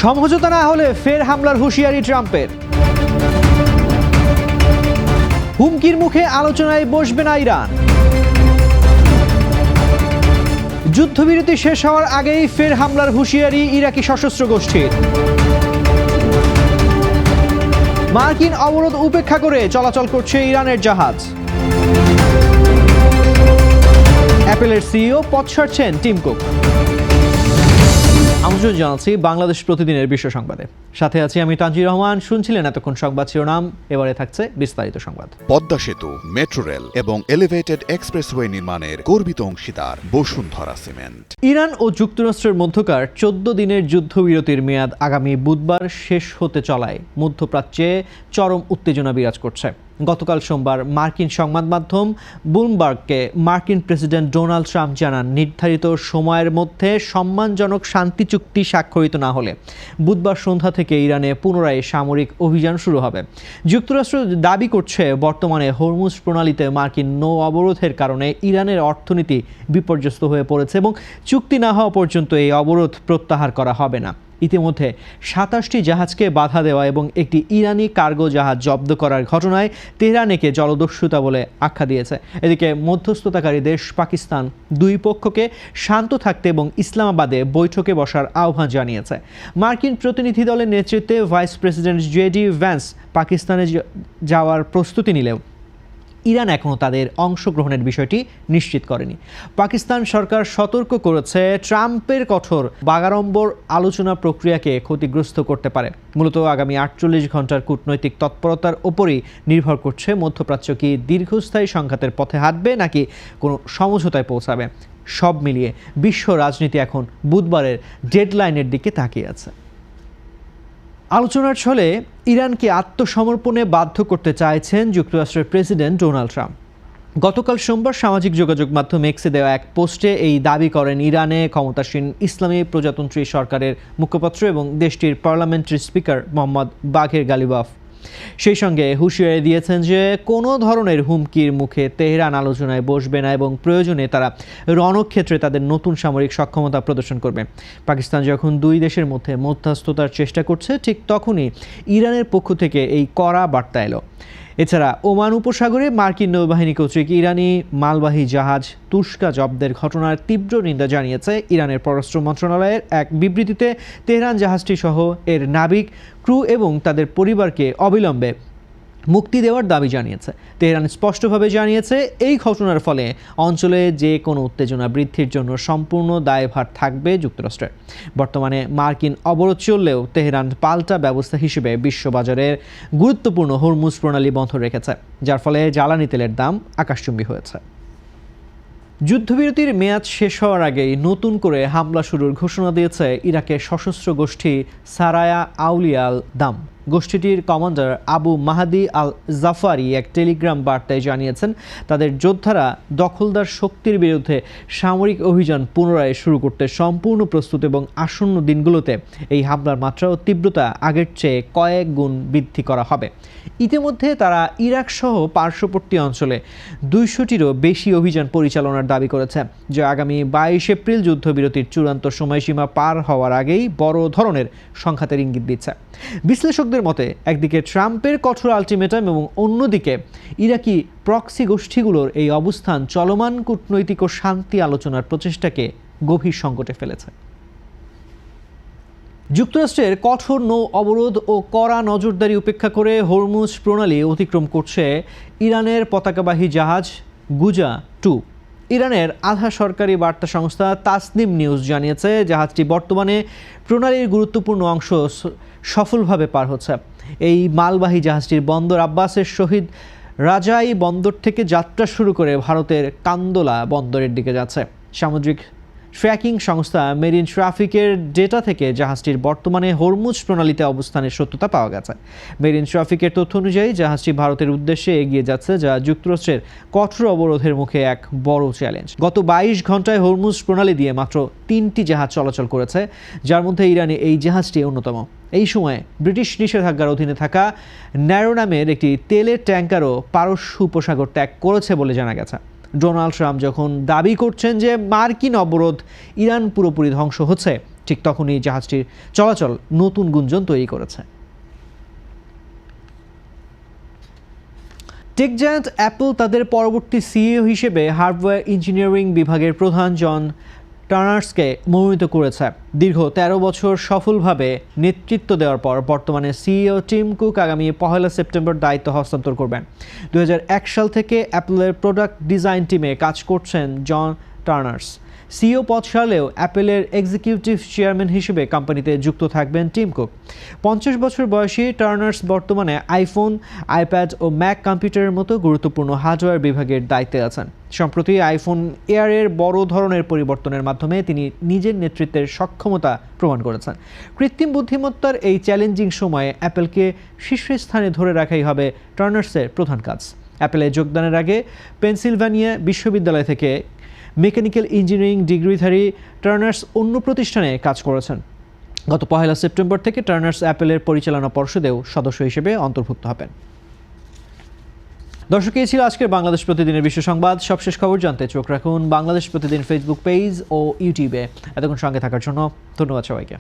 সমঝোতা না হলে ফের হামলার হুঁশিয়ারি ট্রাম্পের। হুমকির মুখে আলোচনায় বসবে না ইরান। যুদ্ধবিরতি শেষ হওয়ার আগেই ফের হামলার হুঁশিয়ারি ইরাকি সশস্ত্র গোষ্ঠীর। মার্কিন অবরোধ উপেক্ষা করে চলাচল করছে ইরানের জাহাজ। অ্যাপলের সিইও পদ ছাড়ছেন টিম কুক। আমন্ত্রণ জানাচ্ছি বাংলাদেশ প্রতিদিনের বিশ্ব সংবাদে। সাথে আছি আমি তানজির রহমান। শুনছিলেন এতক্ষণ সংবাদ শিরোনাম, এবারে থাকছে বিস্তারিত সংবাদ। পদ্মা সেতু, মেট্রো রেল এবং এলিভেটেড এক্সপ্রেসওয়ে নির্মাণের গর্বিত অংশীদার বসুন্ধরা সিমেন্ট। ইরান ও যুক্তরাষ্ট্রের মধ্যকার 14 দিনের যুদ্ধবিরতির মেয়াদ আগামী বুধবার শেষ হতে চলায় মধ্যপ্রাচ্যে চরম উত্তেজনা বিরাজ করছে। গতকাল সোমবার মার্কিন সংবাদ মাধ্যম ব্লুমবার্গকে মার্কিন প্রেসিডেন্ট ডোনাল্ড ট্রাম্প জানান, নির্ধারিত সময়ের মধ্যে সম্মানজনক শান্তি চুক্তি স্বাক্ষরিত না হলে বুধবার সন্ধ্যা থেকে ইরানে পুনরায় সামরিক অভিযান শুরু হবে। যুক্তরাষ্ট্র দাবি করছে, বর্তমানে হরমুজ প্রণালীতে মার্কিন নৌ অবরোধের কারণে ইরানের অর্থনীতি বিপর্যস্ত হয়ে পড়েছে এবং চুক্তি না হওয়া পর্যন্ত এই অবরোধ প্রত্যাহার করা হবে না। ইতিমধ্যে 27টি জাহাজকে বাধা দেওয়া এবং একটি ইরানি কার্গো জাহাজ জব্দ করার ঘটনায় তেহরান একে জলদস্যুতা বলে আখ্যা দিয়েছে। এদিকে মধ্যস্থতাকারী দেশ পাকিস্তান দুই পক্ষকে শান্ত থাকতে এবং ইসলামাবাদে বৈঠকে বসার আহ্বান জানিয়েছে। মার্কিন প্রতিনিধি দলের নেতৃত্বে ভাইস প্রেসিডেন্ট জেডি ভ্যান্স পাকিস্তানে যাওয়ার প্রস্তুতি নিলেও ইরান এখনও তাদের অংশগ্রহণের বিষয়টি নিশ্চিত করেনি। পাকিস্তান সরকার সতর্ক করেছে, ট্রাম্পের কঠোর বাগাড়ম্বর আলোচনা প্রক্রিয়াকে ক্ষতিগ্রস্ত করতে পারে। মূলত আগামী 48 ঘন্টার কূটনৈতিক তৎপরতার ওপরই নির্ভর করছে মধ্যপ্রাচ্য কি দীর্ঘস্থায়ী সংঘাতের পথে হাঁটবে নাকি কোনো সমঝোতায় পৌঁছাবে। সব মিলিয়ে বিশ্ব রাজনীতি এখন বুধবারের ডেডলাইনের দিকে তাকিয়ে আছে। আলোচনার ছলে ইরানকে আত্মসমর্পণে বাধ্য করতে চাইছেন যুক্তরাষ্ট্রের প্রেসিডেন্ট ডোনাল্ড ট্রাম্প। গতকাল সোমবার সামাজিক যোগাযোগ মাধ্যম এক্সে দেওয়া এক পোস্টে এই দাবি করেন ইরানে ক্ষমতাসীন ইসলামী প্রজাতন্ত্রী সরকারের মুখপাত্র এবং দেশটির পার্লামেন্টারি স্পিকার মোহাম্মদ বাঘের গালিবাফ। সেই সঙ্গে হুঁশিয়ারি দিয়েছেন যে কোনো ধরনের হুমকির মুখে তেহরান আলোচনায় বসবে না এবং প্রয়োজনে তারা রণক্ষেত্রে তাদের নতুন সামরিক সক্ষমতা প্রদর্শন করবে। পাকিস্তান যখন দুই দেশের মধ্যে মধ্যস্থতার চেষ্টা করছে, ঠিক তখনই ইরানের পক্ষ থেকে এই কড়া বার্তা এলো। এছাড়া ওমান উপসাগরে মার্কিন নৌবাহিনী কর্তৃক ইরানি মালবাহী জাহাজ তুস্কা জব্দের ঘটনার তীব্র নিন্দা জানিয়েছে ইরানের পররাষ্ট্র মন্ত্রণালয়ের এক বিবৃতিতে। তেহরান জাহাজটি সহ এর নাবিক, ক্রু এবং তাদের পরিবারকে অবিলম্বে মুক্তি দেওয়ার দাবি জানিয়েছে। তেহরান স্পষ্টভাবে জানিয়েছে, এই ঘটনার ফলে অঞ্চলে যে কোনো উত্তেজনা বৃদ্ধির জন্য সম্পূর্ণ দায়ভার থাকবে যুক্তরাষ্ট্রের। বর্তমানে মার্কিন অবরোধ চললেও তেহরান পাল্টা ব্যবস্থা হিসেবে বিশ্ববাজারের গুরুত্বপূর্ণ হরমুজ প্রণালী বন্ধ রেখেছে, যার ফলে জ্বালানি তেলের দাম আকাশচুম্বী হয়েছে। যুদ্ধবিরতির মেয়াদ শেষ হওয়ার আগেই নতুন করে হামলা শুরুর ঘোষণা দিয়েছে ইরাকের সশস্ত্র গোষ্ঠী সারায়া আউলিয়া আল দাম। গোষ্ঠীটির কমান্ডার আবু মাহাদি আল জাফারি এক টেলিগ্রাম বার্তায় জানিয়েছেন, তাদের যোদ্ধারা দখলদার শক্তির বিরুদ্ধে সামরিক অভিযান পুনরায় শুরু করতে সম্পূর্ণ প্রস্তুত এবং আসন্ন দিনগুলোতে এই হামলার মাত্রা ও তীব্রতা আগের চেয়ে কয়েক গুণ বৃদ্ধি করা হবে। ইতিমধ্যে তারা ইরাক সহ পার্শ্ববর্তী অঞ্চলে 200টিরও বেশি অভিযান পরিচালনার দাবি করেছে, যা আগামী 22 এপ্রিল যুদ্ধবিরতির চূড়ান্ত সময়সীমা পার হওয়ার আগেই বড় ধরনের সংঘাতের ইঙ্গিত দিচ্ছে। বিশ্লেষকদের মতে, একদিকে ট্রাম্পের কঠোর আলটিমেটাম এবং অন্যদিকে ইরাকি প্রক্সি গোষ্ঠীগুলোর এই অবস্থান চলমান কূটনৈতিক ও শান্তি আলোচনার প্রচেষ্টাকে গভীর সংকটে ফেলেছে। যুক্তরাষ্ট্রের কঠোর নৌ অবরোধ ও কড়া নজরদারি উপেক্ষা করে হরমুজ প্রণালী অতিক্রম করছে ইরানের পতাকাবাহী জাহাজ গুজা 2। ইরানের আধা সরকারি বার্তা সংস্থা তাসনিম নিউজ জানিয়েছে, জাহাজটি বর্তমানে প্রণালীর গুরুত্বপূর্ণ অংশ সফলভাবে পার হচ্ছে। এই মালবাহী জাহাজটির বন্দর আব্বাসের শহীদ রাজাই বন্দর থেকে যাত্রা শুরু করে ভারতের কান্দোলা বন্দরের দিকে যাচ্ছে। সামুদ্রিক ট্র্যাকিং সংস্থা মেরিন ট্রাফিকের ডেটা থেকে জাহাজটির বর্তমানে হরমুজ প্রণালীতে অবস্থানের সত্যতা পাওয়া গেছে। মেরিন ট্রাফিকের তথ্য অনুযায়ী জাহাজটি ভারতের উদ্দেশ্যে এগিয়ে যাচ্ছে, যা যুক্তরাষ্ট্রের কঠোর অবরোধের মুখে এক বড় চ্যালেঞ্জ। গত 22 ঘন্টায় হরমুজ প্রণালী দিয়ে মাত্র 3টি জাহাজ চলাচল করেছে, যার মধ্যে ইরানে এই জাহাজটি অন্যতম। এই সময়ে ব্রিটিশ নিষেধাজ্ঞার অধীনে থাকা ন্যারো নামের একটি তেলের ট্যাঙ্কারও পারস্য উপসাগর ত্যাগ করেছে বলে জানা গেছে। ডোনাল্ড ট্রাম্প যখন দাবি করছেন যে মার্কিন অবরোধ ইরান পুরোপুরি ধ্বংস হচ্ছে, ঠিক তখনই জাহাজটির চলাচল নতুন গুঞ্জন তৈরি করেছে। টেক জায়ান্ট অ্যাপল তাদের পরবর্তী সিইও হিসেবে হার্ডওয়্যার ইঞ্জিনিয়ারিং বিভাগের প্রধান জন টার্নার্সকে মনোনীত করেছে। দীর্ঘ ১৩ বছর সফলভাবে নেতৃত্ব দেওয়ার পর বর্তমানে সিইও টিম কুক আগামী ১ সেপ্টেম্বর দায়িত্ব হস্তান্তর করবেন। ২০০১ সাল থেকে অ্যাপলের প্রোডাক্ট ডিজাইন টিমে কাজ করছেন জন টার্নার্স। সিইও পদ সারলেও অ্যাপেলের এক্সিকিউটিভ চেয়ারম্যান হিসেবে কোম্পানিতে যুক্ত থাকবেন টিম কুক। ৫০ বছর বয়সী টার্নার্স বর্তমানে আইফোন, আইপ্যাড ও ম্যাক কম্পিউটারের মতো গুরুত্বপূর্ণ হার্ডওয়্যার বিভাগের দায়িত্বে আছেন। সম্প্রতি আইফোন এয়ারের বড় ধরনের পরিবর্তনের মাধ্যমে তিনি নিজের নেতৃত্বের সক্ষমতা প্রমাণ করেছেন। কৃত্রিম বুদ্ধিমত্তার এই চ্যালেঞ্জিং সময়ে অ্যাপেলকে শীর্ষস্থানে ধরে রাখাই হবে টার্নার্সের প্রধান কাজ। অ্যাপেলে যোগদানের আগে পেনসিলভানিয়া বিশ্ববিদ্যালয় থেকে মেকানিক্যাল ইঞ্জিনিয়ারিং ডিগ্রিধারী টার্নার্স অন্য প্রতিষ্ঠানে কাজ করেছেন। গত ১ সেপ্টেম্বর থেকে টার্নার্স অ্যাপেলের পরিচালনা পর্ষদেও সদস্য হিসেবে অন্তর্ভুক্ত হবেন। দর্শক, এই ছিল আজকের বাংলাদেশ প্রতিদিনের বিশ্ব সংবাদ। সবশেষ খবর জানতে চোখ রাখুন বাংলাদেশ প্রতিদিন ফেসবুক পেজ ও ইউটিউবে। এতক্ষণ সঙ্গে থাকার জন্য ধন্যবাদ সবাইকে।